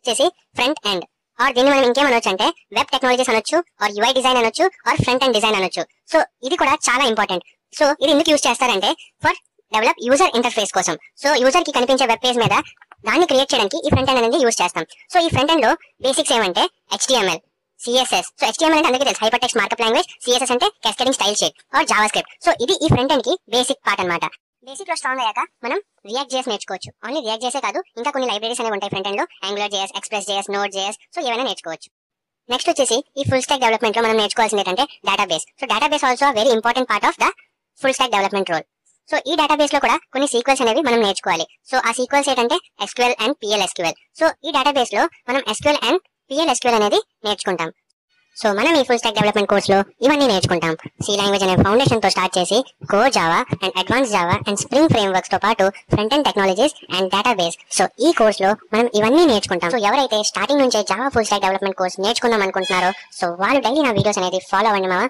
వచ్చేసి front end are దీన్ని మనం ఇంకేమనొచ్చు అంటే వెబ్ టెక్నాలజీస్ అనొచ్చు ఆర్ యూఐ డిజైన్ అనొచ్చు ఆర్ ఫ్రంట్ ఎండ్ డిజైన్ అనొచ్చు. సో ఇది కూడా చాలా ఇంపార్టెంట్. సో ఇది ఎందుకు యూజ్ చేస్తారంటే ఫర్ డెవలప్ యూజర్ ఇంటర్ఫేస్ కోసం. సో యూజర్ కి కనిపించే వెబ్ పేజ్ మీద దాన్ని క్రియేట్ చేయడానికి ఈ ఫ్రంట్ ఎండ్ అనేది యూజ్ చేస్తాం. సో ఈ ఫ్రంట్ ఎండ్ లో బేసిక్స్ ఏమంటే HTML, CSS. సో HTML అంటే అందరికీ తెలుసు, hyper text markup language. CSS అంటే cascading style sheet are JavaScript. So ఇది ఈ ఫ్రంట్ ఎండ్ కి బేసిక్ పార్ట్ అన్నమాట. బేసిక్ లో స్ట్రాంగ్ అయ్యాక మనం రియాక్ట్ JS నేర్చుకోవచ్చు. ఓన్లీ రియాక్ట్ JS కాదు, ఇంకా కొన్ని లైబ్రరీస్ అనేవి ఉంటాయి ఫ్రంట్ ఎండ్ లో. Angular JS, Express JS, Node JS. So ఏమైనా నేర్చుకోవచ్చు. నెక్స్ట్ వచ్చేసి ఈ ఫుల్ స్టాక్ డెవలప్మెంట్ లో మనం నేర్చుకోవాల్సింది ఏంటంటే database. So database also very important part of the full stack development role. So ఈ డేటాబేస్ లో కూడా కొన్ని సీక్వెల్స్ అనేవి మనం నేర్చుకోవాలి. సో ఆ సీక్వెల్స్ ఏంటంటే SQL అండ్ PLSQL. సో ఈ డేటాబేస్ లో మనం SQL అండ్ PLSQL అనేది నేర్చుకుంటాం. సో మనం ఈ ఫుల్ స్టాక్ డెవలప్మెంట్ కోర్స్ లో ఇవన్నీ నేర్చుకుంటాం. సి లాంగ్వేజ్ అనే ఫౌండేషన్ తో స్టార్ట్ చేసి core Java and advance Java and spring frame works తో పాటు front end technologies and database. So ఈ కోర్స్ లో మనం ఇవన్నీ నేర్చుకుంటాం. సో ఎవరైతే స్టార్టింగ్ నుంచే Java full stack development course నేర్చుకుందాం అనుకుంటున్నారో సో వాళ్ళు డైలీ నా వీడియోస్ అనేది ఫాలో అవ్వండి మావా.